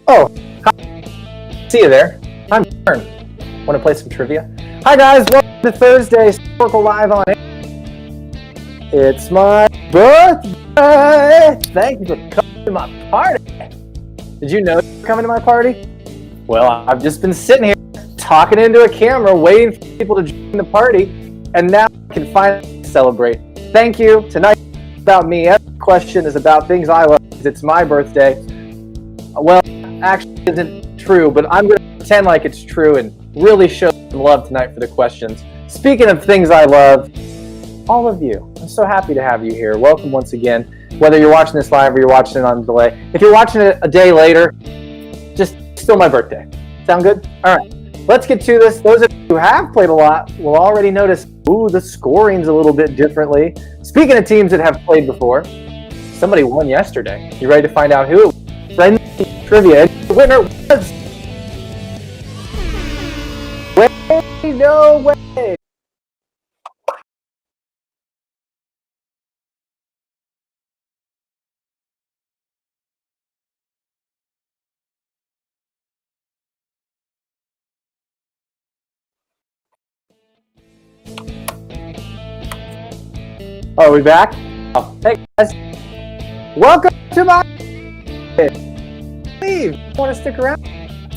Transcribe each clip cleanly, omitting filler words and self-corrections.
Oh, hi. See you there. I'm Fern. Want to play some trivia? Hi guys, welcome to Thursday Sporcle Live on Air. It's my birthday. Thank you for coming to my party. Did you know you were coming to my party? Well, I've just been sitting here talking into a camera, waiting for people to join the party, and now I can finally celebrate. Thank you. Tonight is about me. Every question is about things I love because it's my birthday. Well, actually it isn't true, but I'm going to pretend like it's true and really show some love tonight for the questions. Speaking of things I love, all of you, I'm so happy to have you here. Welcome once again, whether you're watching this live or you're watching it on delay. If you're watching it a day later, just still my birthday. Sound good? All right, let's get to this. Those of you who have played a lot will already notice, ooh, the scoring's a little bit differently. Speaking of teams that have played before, somebody won yesterday. You ready to find out who? Friendly trivia. The winner was... No way! Are we back? Oh, hey guys. Welcome to my... Steve, want to stick around?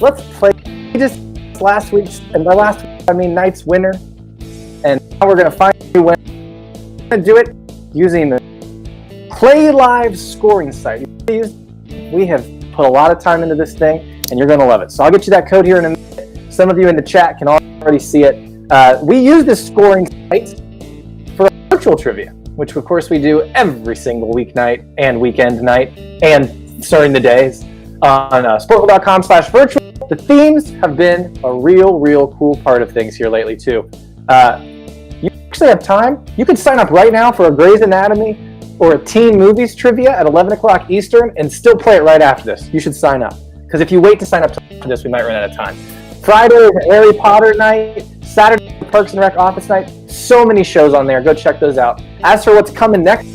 Let's play just last week's, and by last week I mean night's winner. And now we're going to find a winner. We're going to do it using the Play Live scoring site. We have put a lot of time into this thing, and you're going to love it. So I'll get you that code here in a minute. Some of you in the chat can already see it. We use this scoring site for virtual trivia, which of course we do every single weeknight and weekend night and during the days on Sporcle.com/virtual. The themes have been a real cool part of things here lately too. You actually have time. You can sign up right now for a Grey's Anatomy or a teen movies trivia at 11 o'clock Eastern and still play it right after this. You should sign up, because if you wait to sign up for this, we might run out of time. Friday is Harry Potter night. Saturday is Parks and Rec office night. So many shows on there. Go check those out. As for what's coming next,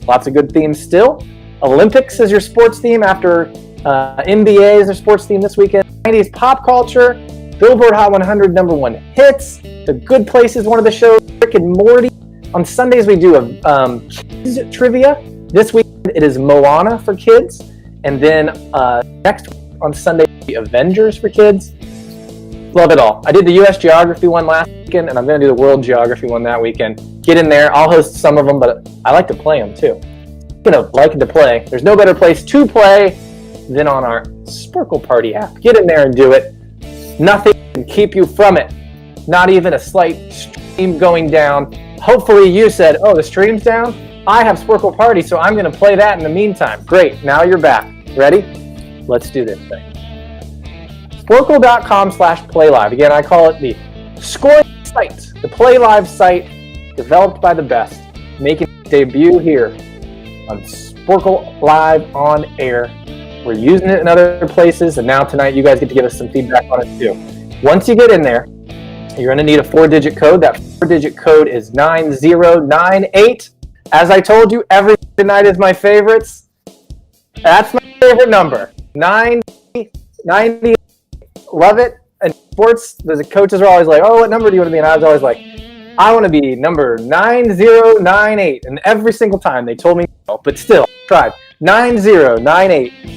lots of good themes still. Olympics is your sports theme after NBA is their sports theme this weekend. 90s pop culture, Billboard Hot 100 #1 hits. The Good Place is one of the shows. Rick and Morty. On Sundays we do a kids trivia. This week it is Moana for kids, and then next week on Sunday the Avengers for kids. Love it all. I did the U.S. Geography one last weekend, and I'm going to do the World Geography one that weekend. Get in there. I'll host some of them, but I like to play them too. Speaking of liking to play, there's no better place to play than on our Sporcle Party app. Get in there and do it. Nothing can keep you from it. Not even a slight stream going down. Hopefully you said, oh, the stream's down? I have Sporcle Party, so I'm going to play that in the meantime. Great. Now you're back. Ready? Let's do this thing. Sporcle.com/playlive. Again, I call it the scoring site, the Play Live site developed by the best, making its debut here on Sporcle Live on Air. We're using it in other places, and now tonight you guys get to give us some feedback on it too. Once you get in there, you're going to need a 4-digit code. That 4-digit code is 9098. As I told you, every night is my favorites. That's my favorite number. 90. Love it. And sports, the coaches are always like, oh, what number do you want to be? And I was always like, I want to be number 9098. And every single time they told me no, but still, I tried. 9098.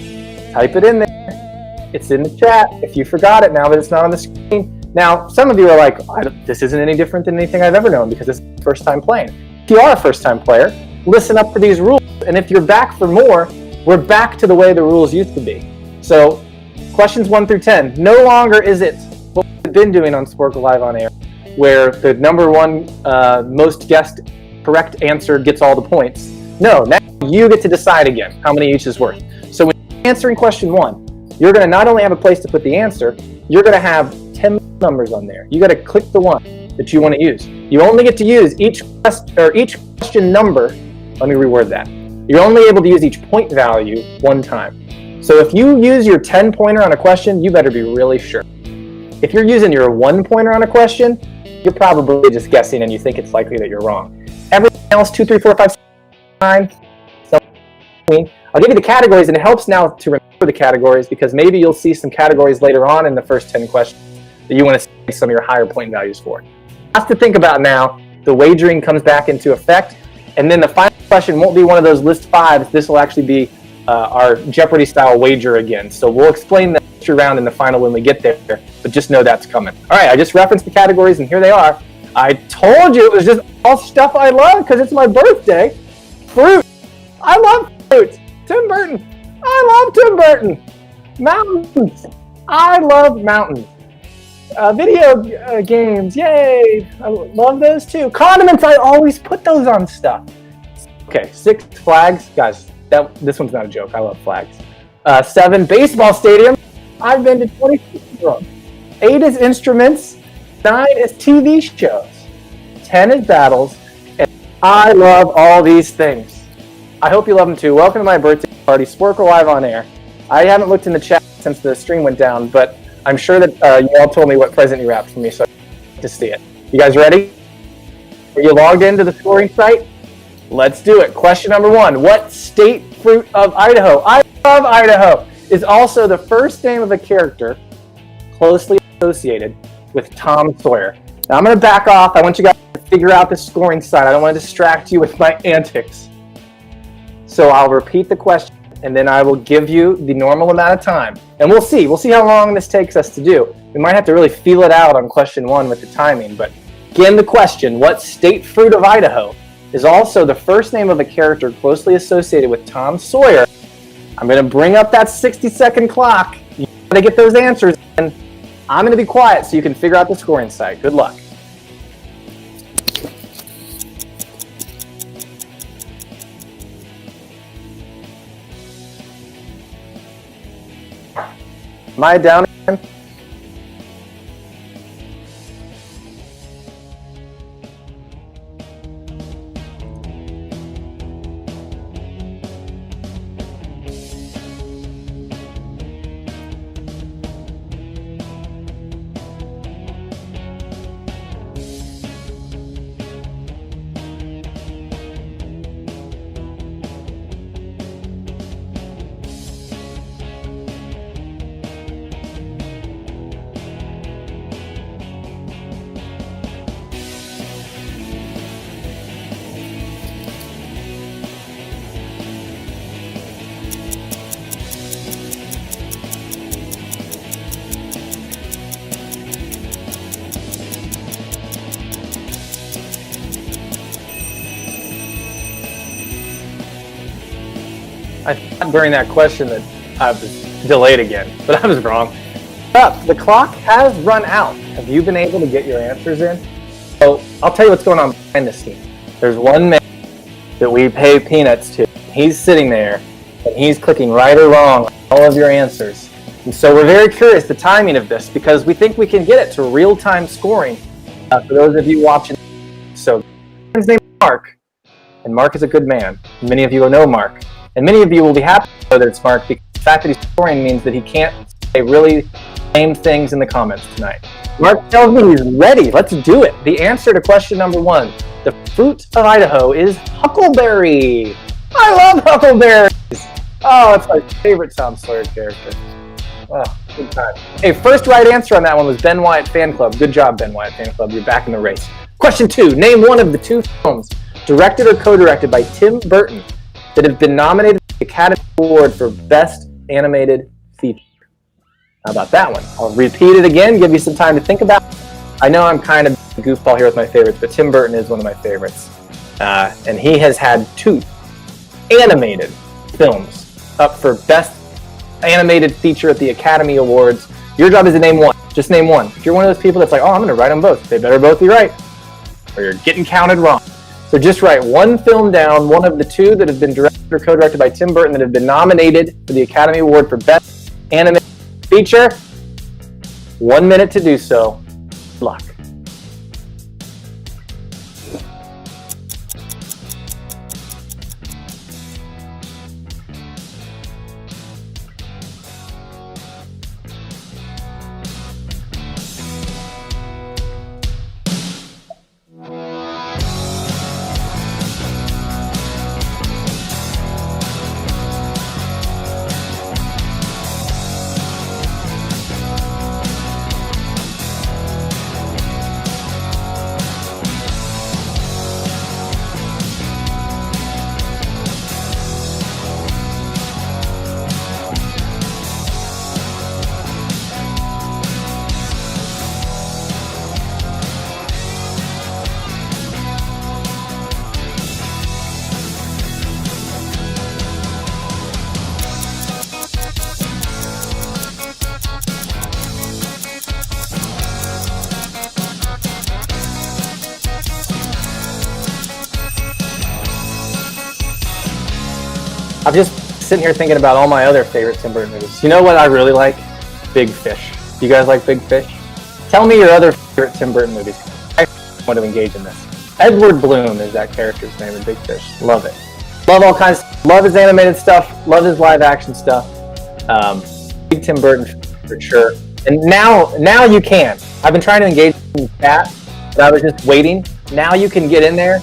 Type it in there. It's in the chat. If you forgot it now that it's not on the screen. Now, some of you are like, this isn't any different than anything I've ever known because it's the first time playing. If you are a first time player, listen up for these rules. And if you're back for more, we're back to the way the rules used to be. So, questions 1 through 10. No longer is it what we've been doing on Sporcle Live on Air, where the number one most guessed correct answer gets all the points. No, now you get to decide again how many each is worth. So when you're answering question 1, you're going to not only have a place to put the answer, you're going to have 10 numbers on there. You got to click the one that you want to use. You only get to use each question number. Let me reword that. You're only able to use each point value one time. So if you use your 10-pointer on a question, you better be really sure. If you're using your 1-pointer on a question, you're probably just guessing and you think it's likely that you're wrong. Everything else, 2, 3, 4, 5, 6, 9, I'll give you the categories, and it helps now to remember for the categories because maybe you'll see some categories later on in the first 10 questions that you want to see some of your higher point values for. Lots to think about now. The wagering comes back into effect, and then the final question won't be one of those list fives. This will actually be our Jeopardy style wager again. So we'll explain the extra round in the final when we get there, but just know that's coming. All right, I just referenced the categories, and here they are. I told you it was just all stuff I love because it's my birthday. Fruit. I love fruit. Tim Burton. I love Tim Burton. Mountains. I love mountains. Video games. Yay. I love those too. Condiments. I always put those on stuff. Okay, 6 flags. Guys, this one's not a joke. I love flags. 7 baseball stadiums. I've been to 26 of them. 8 is instruments. 9 is TV shows. 10 is battles. And I love all these things. I hope you love them too. Welcome to my birthday party. Sporcle live on air. I haven't looked in the chat since the stream went down, but I'm sure that you all told me what present you wrapped for me, so I'd like to see it. You guys ready? Are you logged into the scoring site? Let's do it. Question number 1. What state fruit of Idaho? I love Idaho. Is also the first name of a character closely associated with Tom Sawyer. Now I'm going to back off. I want you guys to figure out the scoring site. I don't want to distract you with my antics. So I'll repeat the question, and then I will give you the normal amount of time. And we'll see. We'll see how long this takes us to do. We might have to really feel it out on question 1 with the timing. But again, the question, what state fruit of Idaho is also the first name of a character closely associated with Tom Sawyer? I'm going to bring up that 60-second clock. You got to get those answers in. I'm going to be quiet so you can figure out the scoring site. Good luck. Am I down again? I thought during that question that I was delayed again, but I was wrong. The clock has run out. Have you been able to get your answers in? So I'll tell you what's going on behind the scenes. There's one man that we pay peanuts to. He's sitting there, and he's clicking right or wrong on all of your answers. And so we're very curious the timing of this because we think we can get it to real-time scoring for those of you watching. So his name is Mark, and Mark is a good man. Many of you will know Mark. And many of you will be happy to know that it's Mark because the fact that he's scoring means that he can't say really lame things in the comments tonight. Mark tells me he's ready. Let's do it. The answer to question number 1. The fruit of Idaho is huckleberry. I love huckleberries. Oh, it's my favorite Tom Sawyer character. Oh, good time. Hey, first right answer on that one was Ben Wyatt Fan Club. Good job, Ben Wyatt Fan Club. You're back in the race. Question 2. Name one of the 2 films directed or co-directed by Tim Burton that have been nominated for the Academy Award for Best Animated Feature. How about that one? I'll repeat it again, give you some time to think about it. I know I'm kind of a goofball here with my favorites, but Tim Burton is one of my favorites. And he has had 2 animated films up for Best Animated Feature at the Academy Awards. Your job is to name one. Just name one. If you're one of those people that's like, oh, I'm going to write them both, they better both be right, or you're getting counted wrong. So just write one film down, one of the 2 that have been directed or co-directed by Tim Burton that have been nominated for the Academy Award for Best Animated Feature. 1 minute to do so. Good luck. I'm just sitting here thinking about all my other favorite Tim Burton movies. You know what I really like? Big Fish. You guys like Big Fish? Tell me your other favorite Tim Burton movies. I want to engage in this. Edward Bloom is that character's name in Big Fish. Love it. Love all kinds. Love his animated stuff. Love his live action stuff. Big Tim Burton for sure. And now you can. I've been trying to engage in the chat, but I was just waiting. Now you can get in there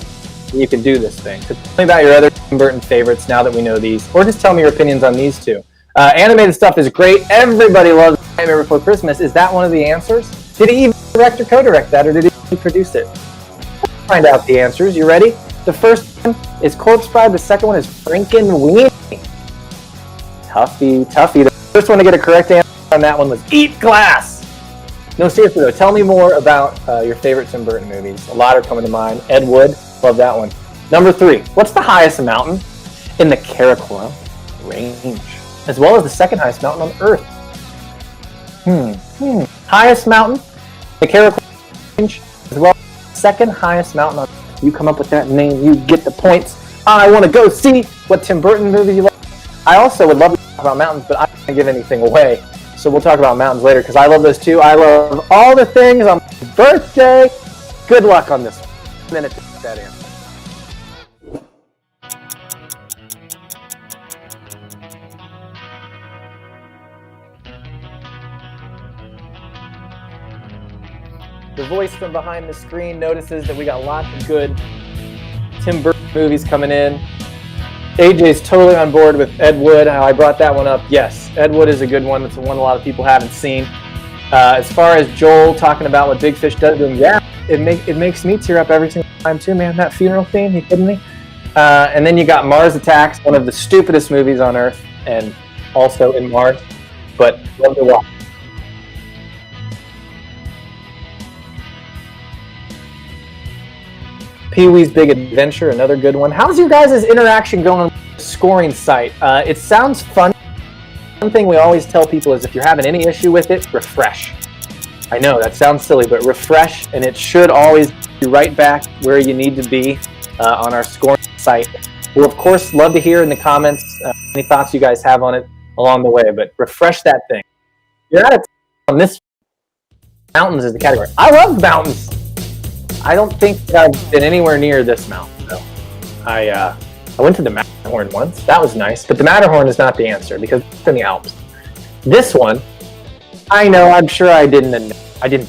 and you can do this thing. So tell me about your other Tim Burton favorites now that we know these, or just tell me your opinions on these two. Animated stuff is great. Everybody loves Nightmare Before Christmas. Is that one of the answers? Did he even direct or co-direct that, or did he produce it? Let's find out the answers. You ready? The first one is Corpse Bride. The second one is Frankenweenie. Tuffy. The first one to get a correct answer on that one was Eat Glass. No, seriously though, tell me more about your favorite Tim Burton movies. A lot are coming to mind. Ed Wood, love that one. Number 3, what's the highest mountain in the Karakoram range, as well as the second highest mountain on Earth? Highest mountain, the Karakoram range, as well as the second highest mountain on Earth. You come up with that name, you get the points. I want to go see what Tim Burton movie you like. I also would love to talk about mountains, but I don't want to give anything away. So we'll talk about mountains later, because I love those too. I love all the things on my birthday. Good luck on this one. Minute to get that answer. The voice from behind the screen notices that we got lots of good Tim Burton movies coming in. AJ's totally on board with Ed Wood. How I brought that one up. Yes, Ed Wood is a good one. It's one a lot of people haven't seen. As far as Joel talking about what Big Fish does to him, yeah, it makes me tear up every single time too, man. That funeral theme, you kidding me? And then you got Mars Attacks, one of the stupidest movies on Earth, and also in Mars, but love to watch. Pee-wee's Big Adventure, another good one. How's your guys' interaction going on the scoring site? It sounds fun. One thing we always tell people is if you're having any issue with it, refresh. I know, that sounds silly, but refresh, and it should always be right back where you need to be on our scoring site. We'll, of course, love to hear in the comments any thoughts you guys have on it along the way, but refresh that thing. You're out of time on this. Mountains is the category. I love mountains. I don't think that I've been anywhere near this mountain, though. I went to the Matterhorn once. That was nice, but the Matterhorn is not the answer because it's in the Alps. This one, I know, I'm sure I didn't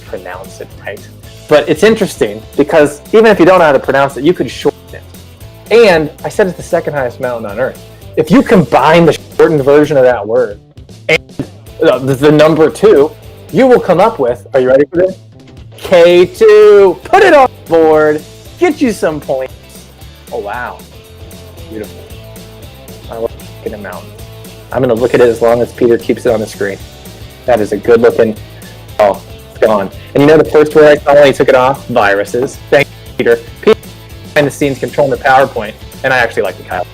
pronounce it right, but it's interesting because even if you don't know how to pronounce it, you could shorten it. And I said it's the second highest mountain on Earth. If you combine the shortened version of that word and the number 2, you will come up with, are you ready for this? K2. Put it on the board. Get you some points. Oh, wow. Beautiful. I love looking at mountains. I'm going to look at it as long as Peter keeps it on the screen. That is a good looking. Oh, it's gone. And you know the first word I saw when he took it off? Viruses. Thank you, Peter. Peter behind the scenes controlling the PowerPoint, and I actually like the Kyle.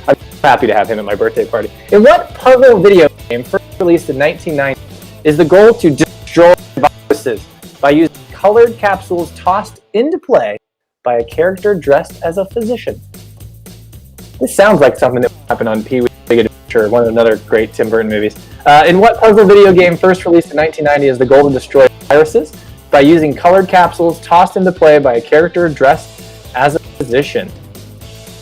I'm happy to have him at my birthday party. In what puzzle video game first released in 1990 is the goal to destroy viruses by using colored capsules tossed into play by a character dressed as a physician? This sounds like something that would happen on Pee-wee's Big Adventure, one of another great Tim Burton movies. In what puzzle video game first released in 1990 is the goal to destroy viruses by using colored capsules tossed into play by a character dressed as a physician?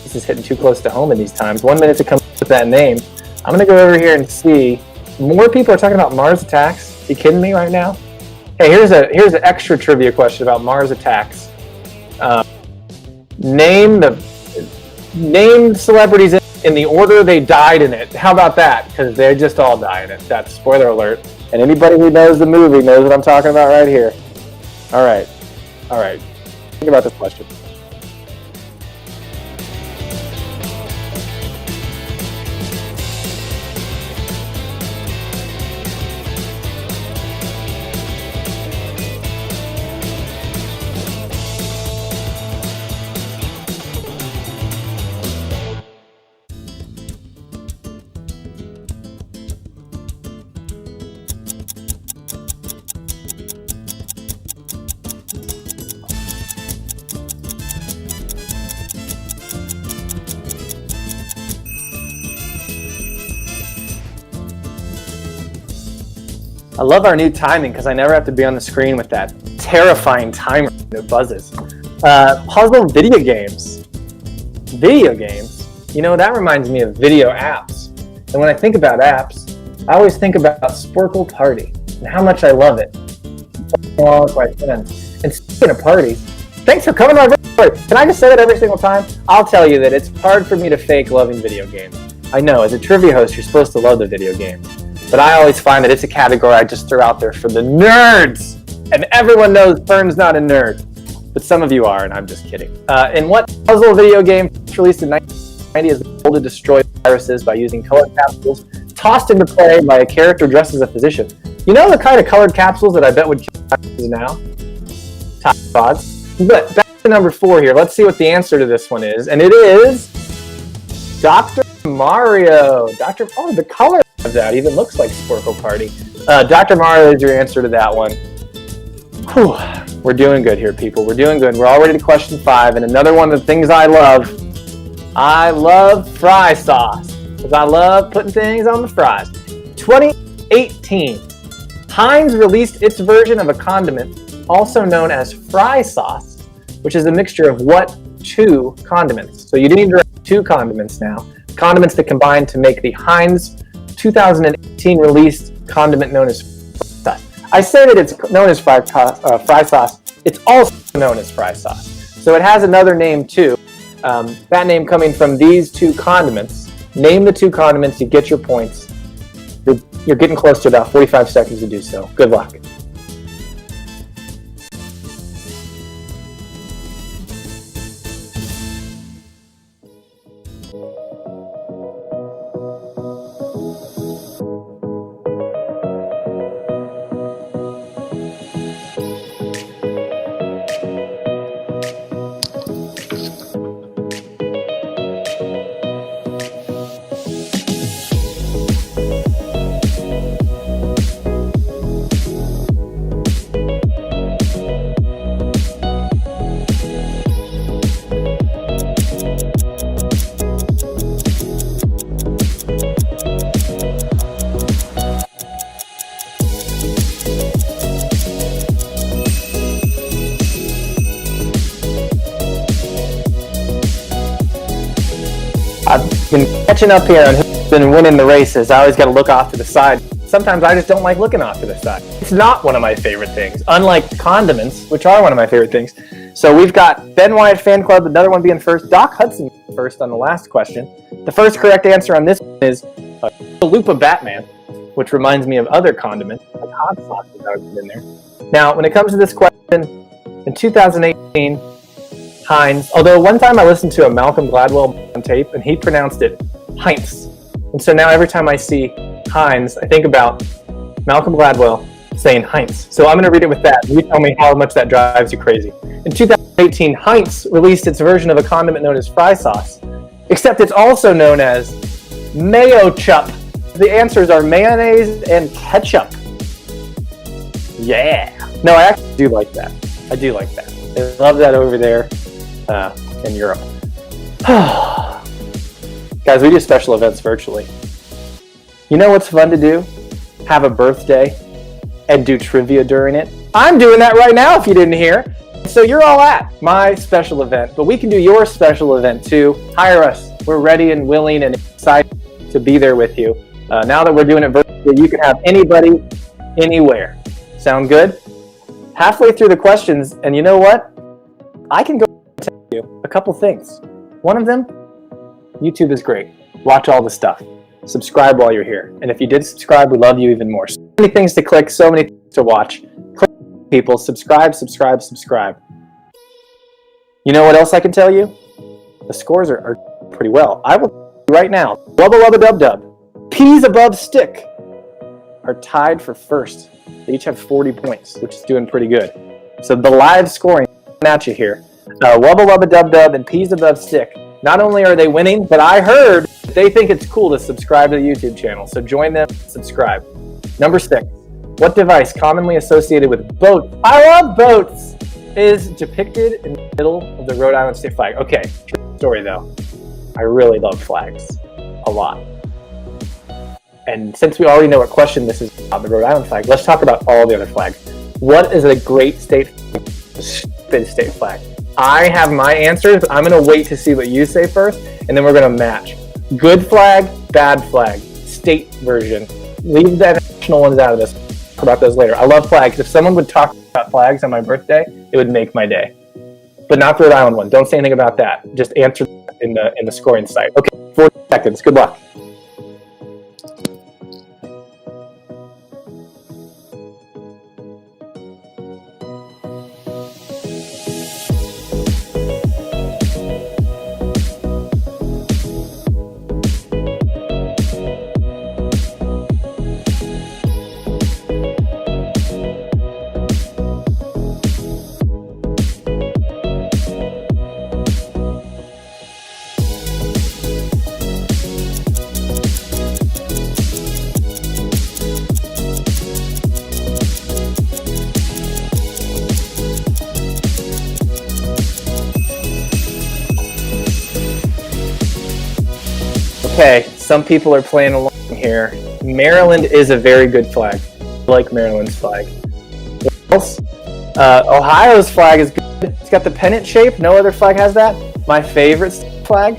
This is hitting too close to home in these times. 1 minute to come up with that name. I'm going to go over here and see. More people are talking about Mars Attacks. Are you kidding me right now? Hey, here's an extra trivia question about Mars Attacks. Name celebrities in the order they died in it. How about that? Because they just all die in it. That's spoiler alert. And anybody who knows the movie knows what I'm talking about right here. All right. Think about this question. I love our new timing because I never have to be on the screen with that terrifying timer that buzzes. Puzzle video games. Video games? You know, that reminds me of video apps. And when I think about apps, I always think about Sporcle Party and how much I love it. Along with my friends. And speaking of parties, thanks for coming to my birthday. Can I just say that every single time? I'll tell you that it's hard for me to fake loving video games. I know, as a trivia host, you're supposed to love the video games. But I always find that it's a category I just throw out there for the nerds. And everyone knows Fern's not a nerd. But some of you are, and I'm just kidding. In what puzzle video game released in 1990 is able to destroy viruses by using colored capsules tossed into play by a character dressed as a physician? You know the kind of colored capsules that I bet would use now? Top odds. But back to number 4 here. Let's see what the answer to this one is. And it is Dr. Mario. Oh, the color of that even looks like Sporcle Party. Dr. Mario is your answer to that one. Whew. We're doing good here, people. We're doing good. We're already to question 5, and another one of the things I love fry sauce, because I love putting things on the fries. 2018, Heinz released its version of a condiment, also known as fry sauce, which is a mixture of what 2 condiments? So you need to write 2 condiments now. Condiments that combine to make the Heinz 2018 released condiment known as fry sauce. I say that it's known as fry sauce. It's also known as fry sauce. So it has another name too. That name coming from these 2 condiments. Name the 2 condiments, you get your points. You're getting close to about 45 seconds to do so. Good luck. I've been catching up here on who's been winning the races. I always got to look off to the side. Sometimes I just don't like looking off to the side. It's not one of my favorite things, unlike condiments, which are one of my favorite things. So we've got Ben Wyatt Fan Club, another one being first. Doc Hudson first on the last question. The first correct answer on this one is Chalupa Batman, which reminds me of other condiments, like hot sauce that I've been in there. Now, when it comes to this question, in 2018, Heinz, although one time I listened to a Malcolm Gladwell on tape, and he pronounced it Heinz. And so now every time I see Heinz, I think about Malcolm Gladwell saying Heinz. So I'm going to read it with that. You tell me how much that drives you crazy. In 2018, Heinz released its version of a condiment known as fry sauce, except it's also known as mayo chup. The answers are mayonnaise and ketchup. Yeah. No, I actually do like that. I do like that. I love that over there in Europe. Guys, we do special events virtually. You know what's fun to do? Have a birthday and do trivia during it. I'm doing that right now if you didn't hear. So you're all at my special event, but we can do your special event too. Hire us. We're ready and willing and excited to be there with you. Now that we're doing it virtually, you can have anybody, anywhere. Sound good? Halfway through the questions, and you know what? I can go tell you a couple things. One of them, YouTube is great. Watch all the stuff. Subscribe while you're here. And if you did subscribe, we love you even more. So many things to click, so many things to watch. Click, people. Subscribe, subscribe, subscribe. You know what else I can tell you? The scores are pretty well. I will tell you right now. Wubba Wubba Dub Dub. Peas Above Stick are tied for first. They each have 40 points, which is doing pretty good. So the live scoring at you here. Wubba Wubba Dub Dub and Peas Above Stick. Not only are they winning, but I heard they think it's cool to subscribe to the YouTube channel. So join them, subscribe. Number 6. What device commonly associated with boats? I love boats! Is depicted in the middle of the Rhode Island state flag. Okay, true story though. I really love flags. A lot. And since we already know what question this is about, the Rhode Island flag, let's talk about all the other flags. What is a great state flag? Stupid state flag. I have my answers. I'm going to wait to see what you say first, and then we're going to match. Good flag, bad flag, state version. Leave the national ones out of this. Talk about those later. I love flags. If someone would talk about flags on my birthday, it would make my day. But not the Rhode Island one. Don't say anything about that. Just answer in the scoring site. Okay, 40 seconds. Good luck. Okay, some people are playing along here. Maryland is a very good flag. I like Maryland's flag. What else? Ohio's flag is good. It's got the pennant shape. No other flag has that. My favorite flag.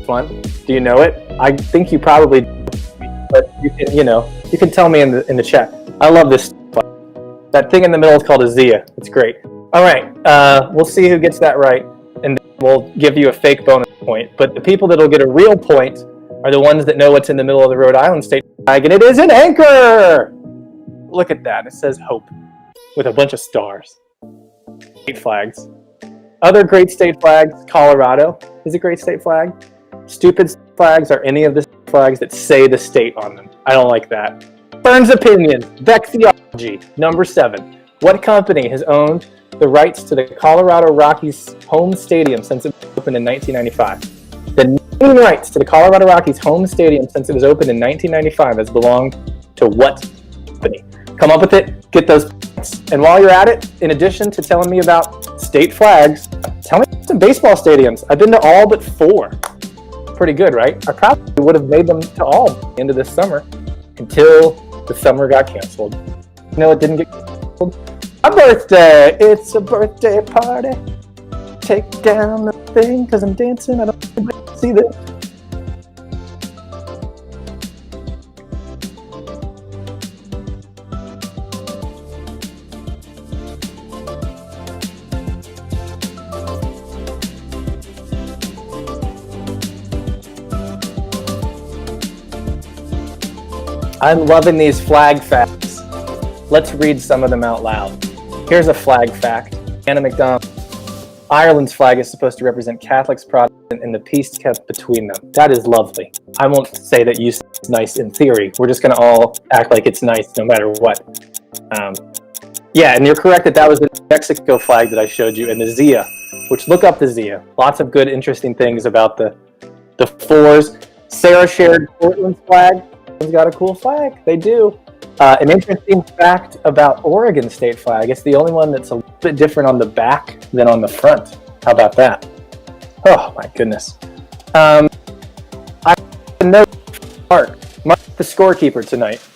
Fun. Do you know it? I think you probably do, but you can tell me in the chat. I love this flag. That thing in the middle is called a Zia. It's great. All right, we'll see who gets that right, and we'll give you a fake bonus point. But the people that'll get a real point are the ones that know what's in the middle of the Rhode Island state flag, and it is an anchor! Look at that. It says hope with a bunch of stars. State flags. Other great state flags, Colorado is a great state flag. Stupid flags are any of the flags that say the state on them. I don't like that. Fern's opinion, Beck theology, number 7. What company has owned the rights to the Colorado Rockies home stadium since it opened in 1995? The naming rights to the Colorado Rockies home stadium since it was opened in 1995 has belonged to what company? Come up with it, get those points. And while you're at it, in addition to telling me about state flags, tell me some baseball stadiums. I've been to all but 4. Pretty good, right? I probably would have made them to all by the end of this summer until the summer got canceled. No, it didn't get canceled. My birthday, it's a birthday party. Take down the thing, because I'm dancing. I don't want to see this. I'm loving these flag facts. Let's read some of them out loud. Here's a flag fact. Anna McDonald. Ireland's flag is supposed to represent Catholics, Protestant, and the peace kept between them. That is lovely. I won't say that you say it's nice in theory. We're just going to all act like it's nice no matter what. Yeah, and you're correct that was the Mexico flag that I showed you, and the Zia, which look up the Zia. Lots of good, interesting things about the 4s. Sarah shared Portland's flag. It's got a cool flag. They do. An interesting fact about Oregon state flag, it's the only one that's a little bit different on the back than on the front. How about that? Oh, my goodness. I know Mark, the scorekeeper tonight.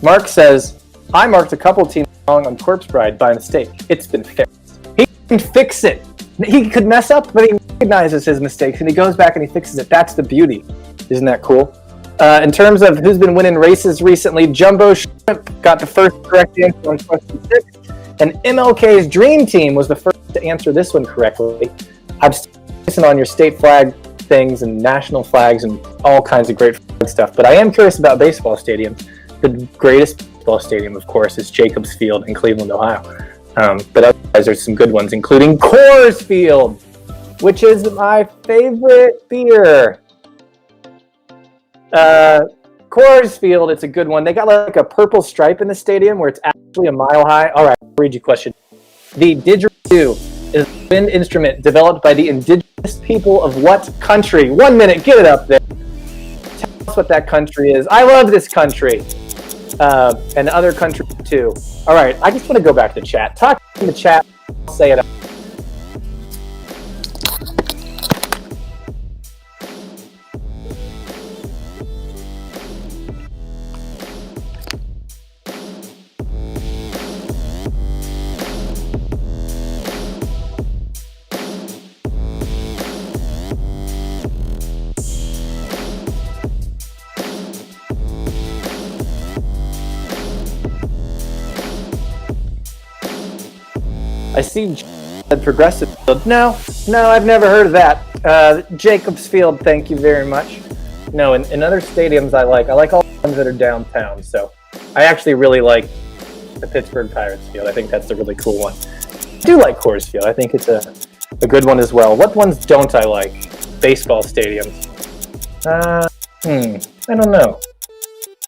Mark says, I marked a couple teams wrong on Corpse Bride by mistake. It's been fixed. He can fix it. He could mess up, but he recognizes his mistakes, and he goes back and he fixes it. That's the beauty. Isn't that cool? In terms of who's been winning races recently, Jumbo Shrimp got the first correct answer on question 6, and MLK's Dream Team was the first to answer this one correctly. I've listened on your state flag things and national flags and all kinds of great flag stuff, but I am curious about baseball stadiums. The greatest baseball stadium, of course, is Jacobs Field in Cleveland, Ohio. But otherwise, there's some good ones, including Coors Field, which is my favorite beer. Coors Field, it's a good one. They got like a purple stripe in the stadium where it's actually a mile high. All right, I'll read you a question. The didgeridoo is a wind instrument developed by the indigenous people of what country? 1 minute, get it up there. Tell us what that country is. I love this country. And other countries too. All right, I just want to go back to chat. Talk in the chat. I'll say it out. I see Progressive Field. No, I've never heard of that. Jacobs Field, thank you very much. No, in other stadiums I like all the ones that are downtown. So I actually really like the Pittsburgh Pirates Field. I think that's a really cool one. I do like Coors Field. I think it's a good one as well. What ones don't I like? Baseball stadiums. I don't know.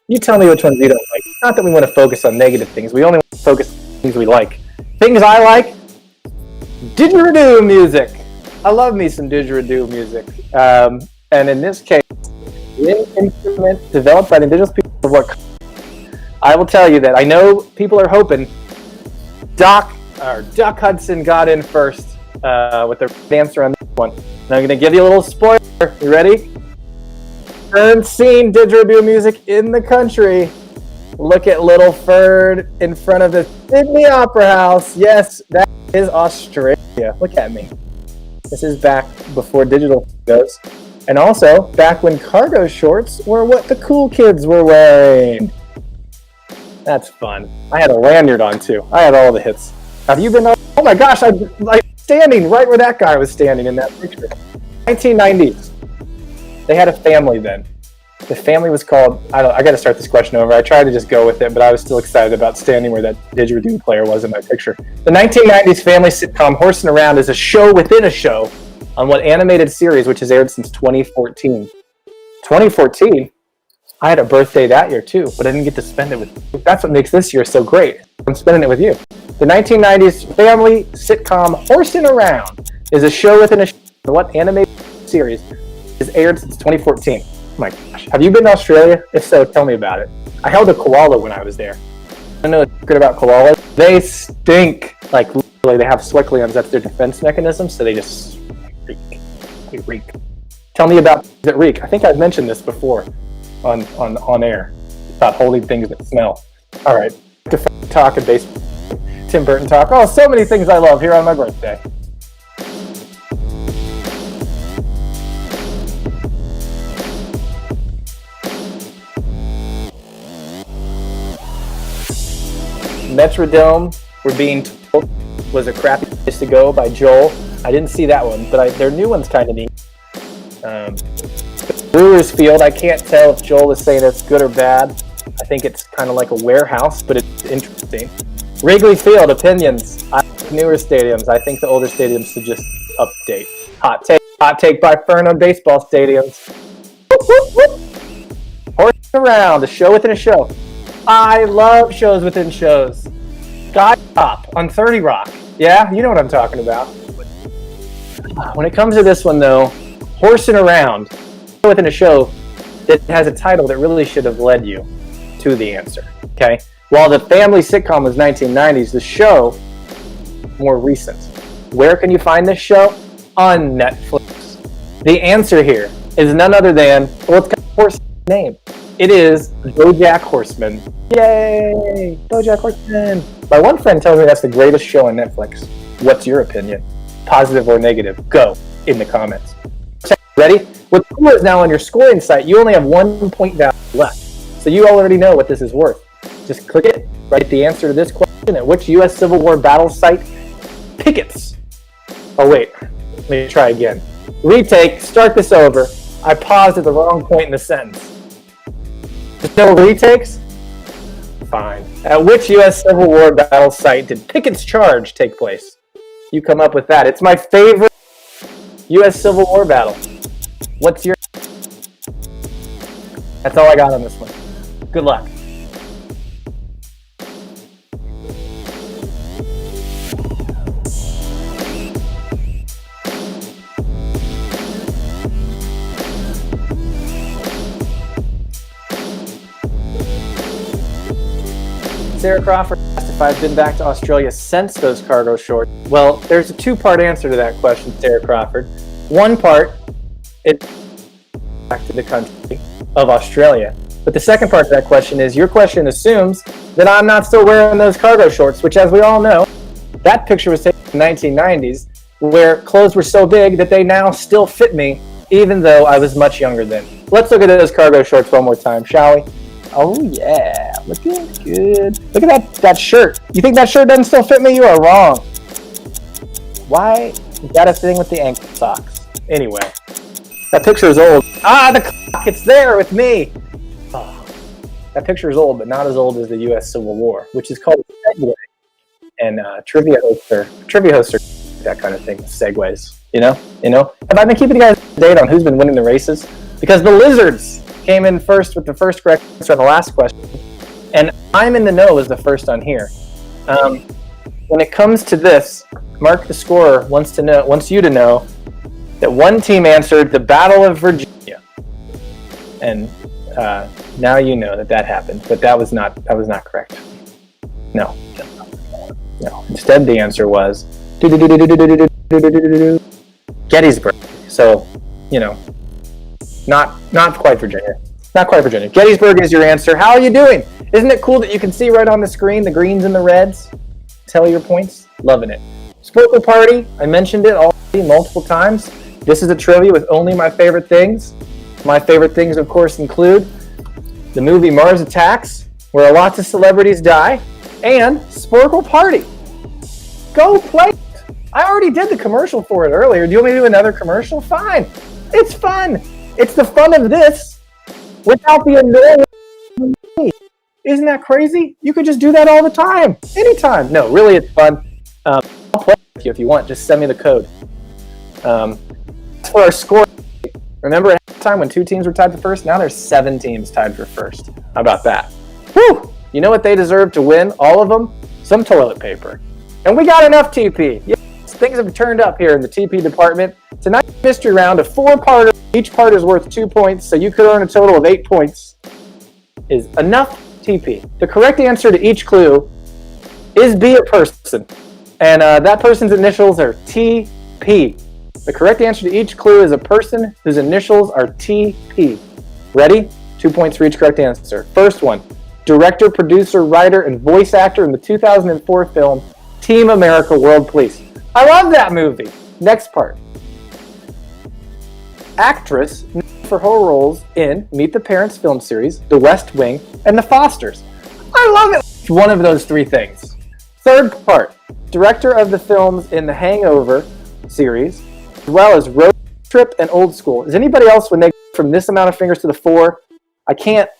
You tell me which ones you don't like. Not that we want to focus on negative things. We only want to focus on things we like. Things I like? Didgeridoo music. I love me some didgeridoo music. And in this case, the instrument developed by the indigenous people of what I will tell you that I know people are hoping Duck Hudson got in first with their answer on this one. And I'm going to give you a little spoiler. You ready? Fern seen didgeridoo music in the country. Look at little Fern in front of the Sydney Opera House. Yes, that is Australia. Look at me. This is back before digital goes. And also back when cargo shorts were what the cool kids were wearing. That's fun. I had a lanyard on too. I had all the hits. Have you been? Oh my gosh, I'm like standing right where that guy was standing in that picture. 1990s. They had a family then. The family was called, I got to start this question over. I tried to just go with it, but I was still excited about standing where that didgeridoo player was in my picture. The 1990s family sitcom Horsing Around is a show within a show on what animated series, which has aired since 2014. 2014? I had a birthday that year too, but I didn't get to spend it with you. That's what makes this year so great. I'm spending it with you. The 1990s family sitcom Horsing Around is a show within a show on what animated series has aired since 2014. Oh my gosh. Have you been to Australia? If so, tell me about it. I held a koala when I was there. I know a secret about koalas. They stink. Like, literally, they have sweat glands. That's their defense mechanism, so they just reek. They reek. Tell me about things that reek. I think I've mentioned this before on air about holding things that smell. All right. To talk and baseball. Tim Burton talk. Oh, so many things I love here on my birthday. Metrodome, we're being told, was a crappy place to go by Joel. I didn't see that one, but their new one's kind of neat. Brewers Field, I can't tell if Joel is saying it's good or bad. I think it's kind of like a warehouse, but it's interesting. Wrigley Field, opinions. I like newer stadiums. I think the older stadiums should just update. Hot take by Fern on baseball stadiums. Whoop, whoop, whoop. Horsing Around, a show within a show. I love shows within shows. Guy Pop on 30 Rock. Yeah, you know what I'm talking about. When it comes to this one, though, Horsing Around, within a show that has a title that really should have led you to the answer. Okay? While the family sitcom was 1990s, the show, more recent. Where can you find this show? On Netflix. The answer here is none other than, well, it's got a horse name. It is BoJack Horseman. Yay! BoJack Horseman. My one friend tells me that's the greatest show on Netflix. What's your opinion? Positive or negative? Go in the comments. Ready? What's cool is now on your scoring site, you only have 1 point value left. So you already know what this is worth. Just click it, write the answer to this question. At which U.S. Civil War battle site pickets? Oh wait, let me try again. Retake, start this over. I paused at the wrong point in the sentence. No retakes? Fine. At which U.S. Civil War battle site did Pickett's Charge take place? You come up with that. It's my favorite U.S. Civil War battle. What's your... That's all I got on this one. Good luck. Sarah Crawford asked if I've been back to Australia since those cargo shorts. Well, there's a two-part answer to that question, Sarah Crawford. One part, it's back to the country of Australia. But the second part of that question is, your question assumes that I'm not still wearing those cargo shorts, which, as we all know, that picture was taken in the 1990s, where clothes were so big that they now still fit me, even though I was much younger then. Let's look at those cargo shorts one more time, shall we? Oh yeah, looking good. Look at that shirt. You think that shirt doesn't still fit me? You are wrong. Why you got a thing with the ankle socks? Anyway, that picture is old. The clock, it's there with me. Oh, that picture is old, but not as old as the U.S. Civil War, which is called a segue. And trivia hosts are that kind of thing, segues. You know? Have I been keeping you guys up to date on who's been winning the races? Because the Lizards came in first with the first correct answer on the last question, and I'm in the know as the first on here. When it comes to this, Mark the scorer wants you to know that one team answered the Battle of Virginia, and now you know that happened, but that was not correct. No. Instead, the answer was Gettysburg. So, not quite Virginia. Not quite Virginia. Gettysburg is your answer. How are you doing? Isn't it cool that you can see right on the screen the greens and the reds? Tell your points. Loving it. Sporcle Party. I mentioned it already multiple times. This is a trivia with only my favorite things. My favorite things, of course, include the movie Mars Attacks, where lots of celebrities die, and Sporcle Party. Go play it. I already did the commercial for it earlier. Do you want me to do another commercial? Fine. It's fun. It's the fun of this without the annoying. Isn't that crazy? You could just do that all the time. Anytime. No, really, it's fun. I'll play with you if you want. Just send me the code. For our score, remember at halftime when 2 teams were tied for first? Now there's 7 teams tied for first. How about that? Whew! You know what they deserve to win? All of them? Some toilet paper. And we got enough TP. Yes, things have turned up here in the TP department. Tonight's mystery round of 4-parters. Each part is worth 2 points, so you could earn a total of 8 points. Is enough TP. The correct answer to each clue is be a person. And that person's initials are TP. The correct answer to each clue is a person whose initials are TP. Ready? 2 points for each correct answer. First one, director, producer, writer, and voice actor in the 2004 film Team America World Police. I love that movie. Next part. Actress for her roles in Meet the Parents film series, The West Wing, and The Fosters. I love it. It's one of those 3 things. Third part. Director of the films in the Hangover series, as well as Road Trip and Old School. Is anybody else, when they go from this amount of fingers to the 4, I can't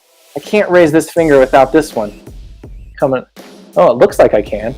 raise this finger without this one coming. Oh, it looks like I can.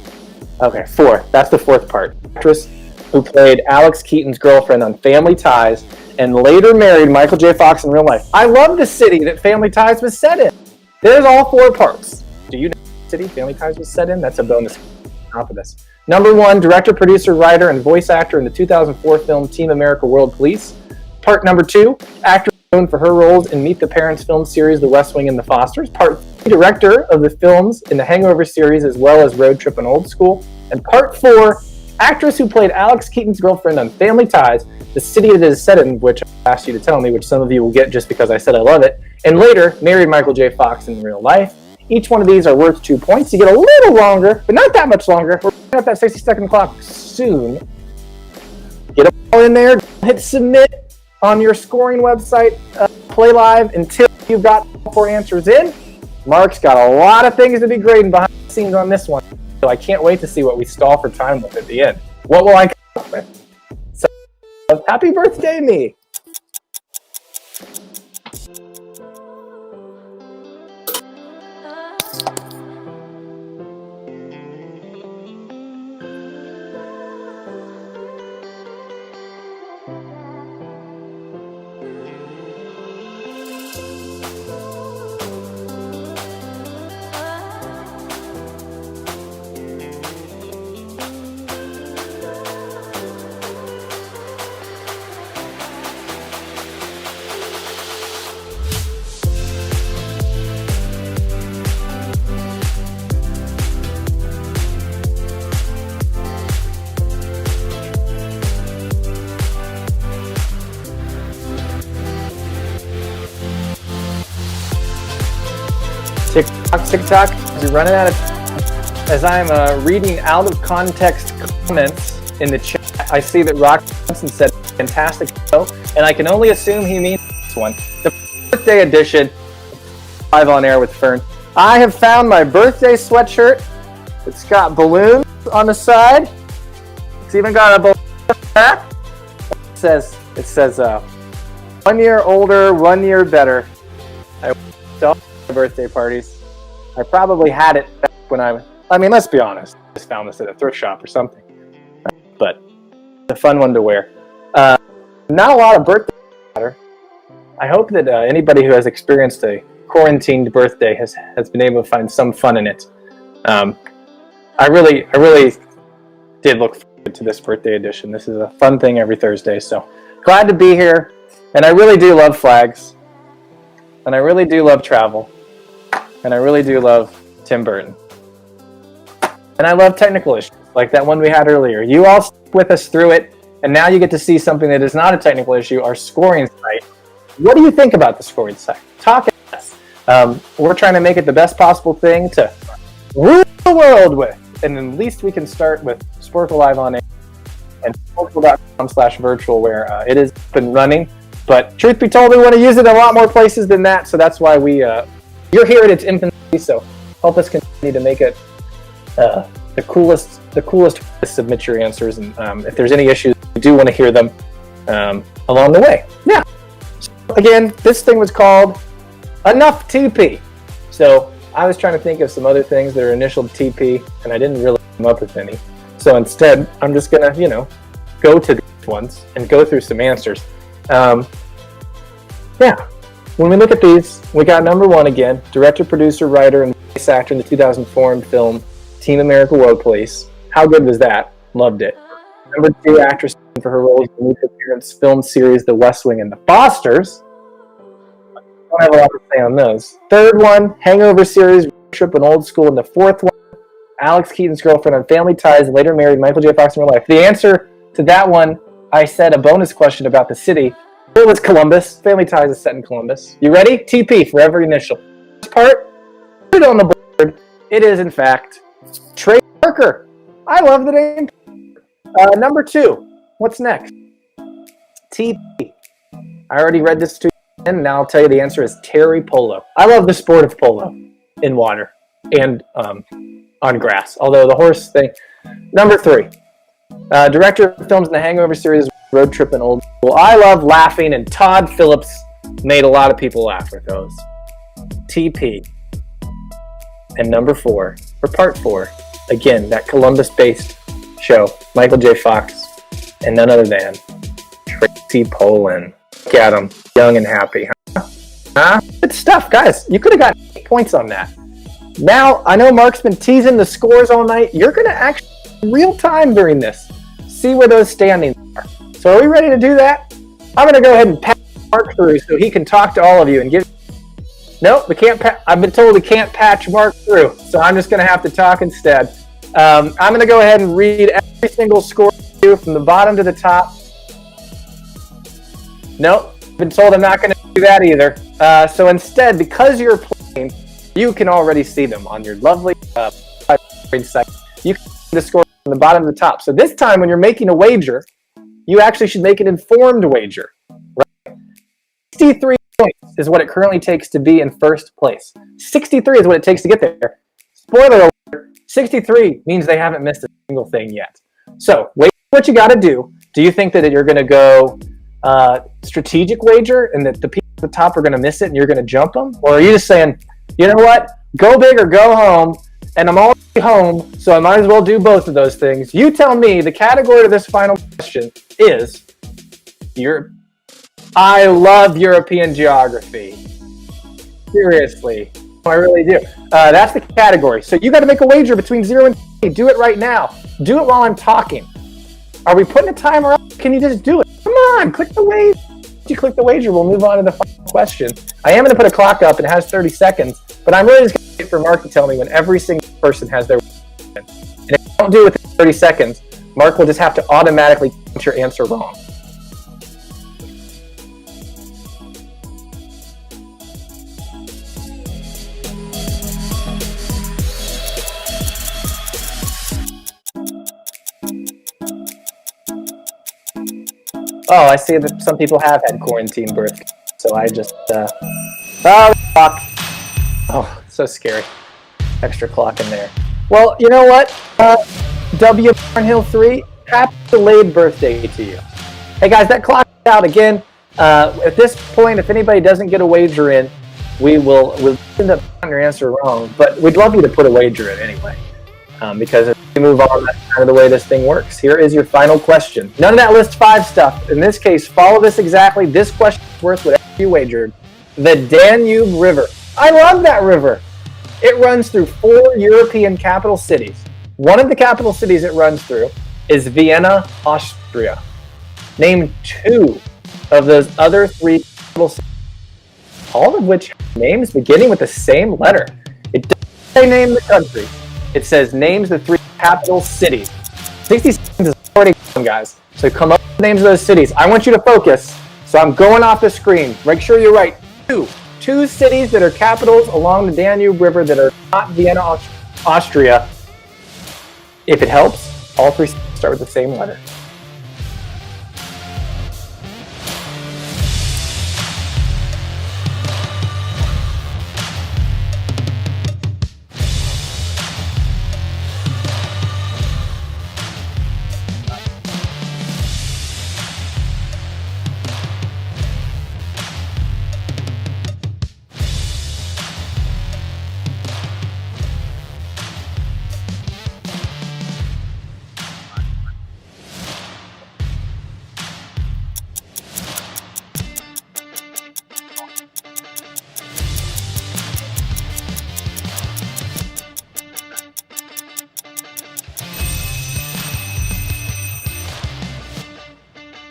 Okay, 4. That's the 4th part. Actress who played Alex Keaton's girlfriend on Family Ties and later married Michael J. Fox in real life. I love the city that Family Ties was set in. There's all 4 parts. Do you know the city Family Ties was set in? That's a bonus on top of this. Number 1, director, producer, writer, and voice actor in the 2004 film Team America World Police. Part number 2, actor known for her roles in Meet the Parents film series The West Wing and The Fosters. Part 3, director of the films in the Hangover series as well as Road Trip and Old School. And part 4, actress who played Alex Keaton's girlfriend on Family Ties, the city that is set in, which I asked you to tell me, which some of you will get just because I said I love it, and later married Michael J. Fox in real life. Each one of these are worth 2 points. You get a little longer, but not that much longer. We're up that 60-second clock soon. Get them all in there. Hit submit on your scoring website. Play live until you've got 4 answers in. Mark's got a lot of things to be grading behind the scenes on this one, so I can't wait to see what we stall for time with at the end. What will I come up with? So, happy birthday, me! TikTok, we're running out of time. As I'm reading out of context comments in the chat, I see that Rock Johnson said fantastic show, and I can only assume he means this one. The birthday edition, live on air with Fern. I have found my birthday sweatshirt. It's got balloons on the side. It's even got a balloon It says 1 year older, 1 year better. I went to all my birthday parties. I probably had it back when I mean, let's be honest. I just found this at a thrift shop or something. But it's a fun one to wear. Not a lot of birthday matter. I hope that anybody who has experienced a quarantined birthday has been able to find some fun in it. I really did look forward to this birthday edition. This is a fun thing every Thursday, so glad to be here. And I really do love flags, and I really do love travel, and I really do love Tim Burton. And I love technical issues, like that one we had earlier. You all stuck with us through it, and now you get to see something that is not a technical issue, our scoring site. What do you think about the scoring site? Talk to us. We're trying to make it the best possible thing to rule the world with. And at least we can start with Sporcle Live on air and sporcle.com/virtual, where it is up and running. But truth be told, we want to use it in a lot more places than that. So that's why you're here at its infancy. So help us continue to make it the coolest way to submit your answers. And if there's any issues, we do want to hear them along the way. Yeah. So again, this thing was called Enough TP. So I was trying to think of some other things that are initial to TP, and I didn't really come up with any. So instead, I'm just going to, go to these ones and go through some answers. When we look at these, we got number one again, director, producer, writer, and voice actor in the 2004 film Team America World Police. How good was that? Loved it. Number two, actress for her roles in the New Appearance film series The West Wing and The Fosters. Don't have a lot to say on those. Third one, Hangover series, Trip and Old School. And the fourth one, Alex Keaton's girlfriend on Family Ties, and later married Michael J. Fox in real life. The answer to that one, I said a bonus question about the city. It was Columbus. Family Ties is set in Columbus. You ready? TP for every initial. First part, put it on the board. It is, in fact, Trey Parker. I love the name. Number two, what's next? TP. I already read this to you. And now I'll tell you the answer is Terry Polo. I love the sport of polo in water and on grass, although the horse thing. Number three, director of films in the Hangover series, Road Trip and Old School. I love laughing, and Todd Phillips made a lot of people laugh with those. TP. And number four, for part four, again, that Columbus-based show, Michael J. Fox, and none other than Tracy Pollan. Look at him, young and happy, huh? Good stuff, guys. You could have got 8 points on that. Now, I know Mark's been teasing the scores all night. You're going to actually, in real time during this, see where those standings are. So are we ready to do that? I'm going to go ahead and patch Mark through so he can talk to all of you and give... Nope, we can't. I've been told we can't patch Mark through, so I'm just going to have to talk instead. I'm going to go ahead and read every single score from the bottom to the top. Nope, been told I'm not going to do that either. So instead, because you're playing, you can already see them on your lovely site. You can see the score from the bottom to the top. So this time, when you're making a wager, you actually should make an informed wager. Right? 63 points is what it currently takes to be in first place. 63 is what it takes to get there. Spoiler alert, 63 means they haven't missed a single thing yet. So wait, what you got to do. Do you think that you're going to go strategic wager and that the people at the top are going to miss it and you're going to jump them? Or are you just saying, you know what, go big or go home, and I'm already home, so I might as well do both of those things? You tell me. The category of this final question is Europe. I love European geography. Seriously, I really do. That's the category. So you got to make a wager between 0 and 3. Do it right now. Do it while I'm talking. Are we putting a timer up? Can you just do it? Come on, click the wager. If you click the wager, we'll move on to the final question. I am going to put a clock up. It has 30 seconds, but I'm really just going to wait for Mark to tell me when every single person has their wager. And if you don't do it within 30 seconds, Mark will just have to automatically count your answer wrong. Oh, I see that some people have had quarantine birth, so I just, clock. Oh, so scary. Extra clock in there. Well, you know what? W. Barnhill 3, happy delayed birthday to you. Hey guys, that clock's out again. At this point, if anybody doesn't get a wager in, we'll end up getting your answer wrong. But we'd love you to put a wager in anyway. Because if we move on, that's kind of the way this thing works. Here is your final question. None of that list 5 stuff. In this case, follow this exactly. This question is worth whatever you wagered. The Danube River. I love that river. It runs through 4 European capital cities. One of the capital cities it runs through is Vienna, Austria. Name 2 of those other 3 capital cities, all of which have names beginning with the same letter. It doesn't say name the country. It says names the 3 capital cities. 60 seconds is already gone, guys. So come up with the names of those cities. I want you to focus. So I'm going off the screen. Make sure you're right. 2 cities that are capitals along the Danube River that are not Vienna, Austria. If it helps, all 3 start with the same letter.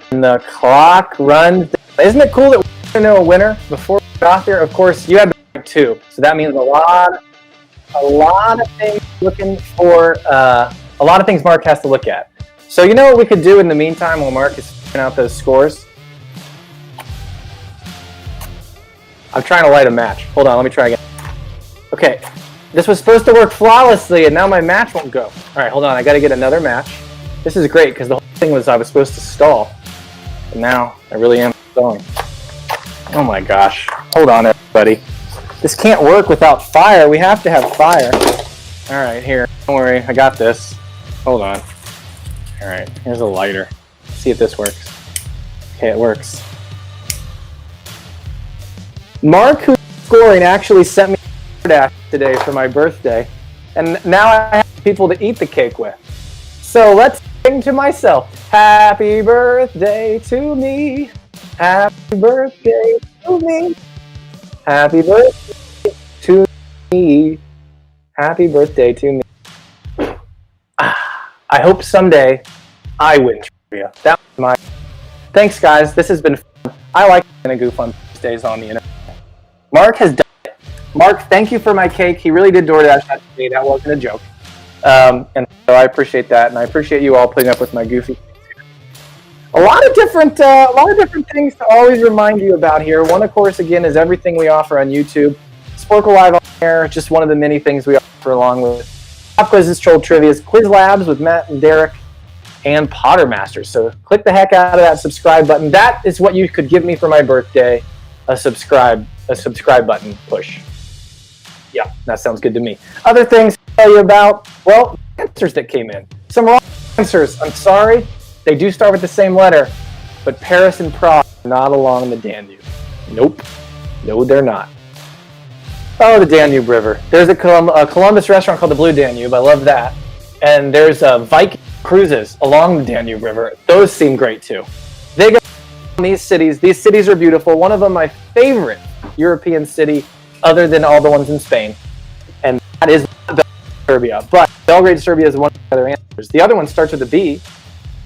And the clock runs. Isn't it cool that we're going to know a winner before we got there? Of course, you had 2, so that means a lot of things looking for a lot of things Mark has to look at. So you know what we could do in the meantime while Mark is figuring out those scores? I'm trying to light a match. Hold on, let me try again. Okay, this was supposed to work flawlessly, and now my match won't go. All right, hold on, I got to get another match. This is great because the whole thing was I was supposed to stall. And now I really am stalling. Oh my gosh. Hold on, everybody. This can't work without fire. We have to have fire. All right, here. Don't worry. I got this. Hold on. All right. Here's a lighter. Let's see if this works. Okay, it works. Mark, who's scoring, actually sent me a DoorDash today for my birthday. And now I have people to eat the cake with. So let's sing to myself. Happy birthday to me. Happy birthday to me. Happy birthday to me. Happy birthday to me. I hope someday I win trivia. That was my... Thanks, guys. This has been fun. I like going to goof on Thursdays on the internet. Mark has done it. Mark, thank you for my cake. He really did DoorDash that to me. That wasn't a joke. And so I appreciate that, and I appreciate you all putting up with my goofy. A lot of different things to always remind you about here. One, of course, again, is everything we offer on YouTube. Sporcle Live on Air, just one of the many things we offer along with Pop Quizzes, Troll Trivias, Quiz Labs with Matt and Derek, and Potter Masters. So click the heck out of that subscribe button. That is what you could give me for my birthday, a subscribe button push. Yeah, that sounds good to me. Other things to tell you about, well, answers that came in. Some wrong answers. I'm sorry. They do start with the same letter, but Paris and Prague are not along the Danube. Nope. No, they're not. Oh, the Danube River. There's a Columbus restaurant called the Blue Danube. I love that. And there's Viking cruises along the Danube River. Those seem great, too. They go in these cities. These cities are beautiful. One of them, my favorite European city, other than all the ones in Spain. And that is Serbia. But Belgrade, Serbia is one of the other answers. The other one starts with a B.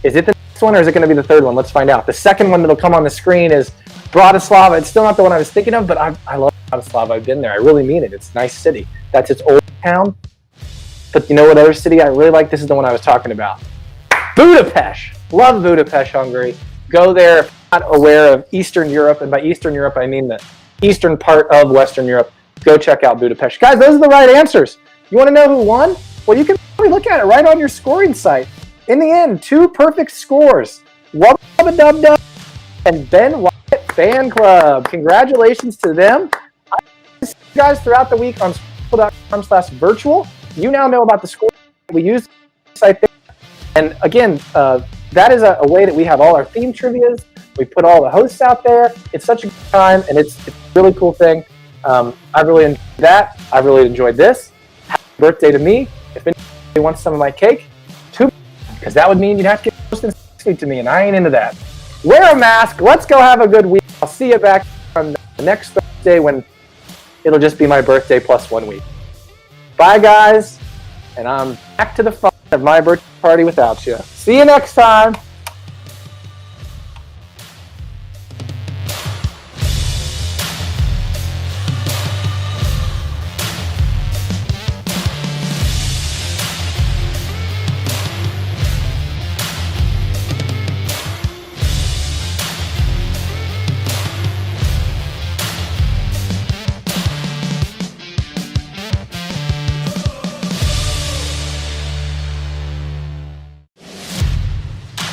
Is it the next one or is it going to be the third one? Let's find out. The second one that'll come on the screen is Bratislava. It's still not the one I was thinking of, but I love Bratislava. I've been there. I really mean it. It's a nice city. That's its old town. But you know what other city I really like? This is the one I was talking about. Budapest. Love Budapest, Hungary. Go there if you're not aware of Eastern Europe. And by Eastern Europe, I mean the eastern part of Western Europe. Go check out Budapest. Guys, those are the right answers. You want to know who won? Well, you can probably look at it right on your scoring site. In the end, 2 perfect scores. Wubba-dub-dub and Ben Wyatt Fan Club. Congratulations to them. I see you guys throughout the week on Sporcle.com/virtual. You now know about the score we use the site there. And again, that is a way that we have all our theme trivias. We put all the hosts out there. It's such a good time, and it's a really cool thing. I really enjoyed that. I really enjoyed this. Happy birthday to me. If anybody wants some of my cake, because that would mean you'd have to get close to 6 feet to me, and I ain't into that. Wear a mask. Let's go have a good week. I'll see you back on the next Thursday when it'll just be my birthday plus 1 week. Bye, guys, and I'm back to the fun of my birthday party without you. See you next time.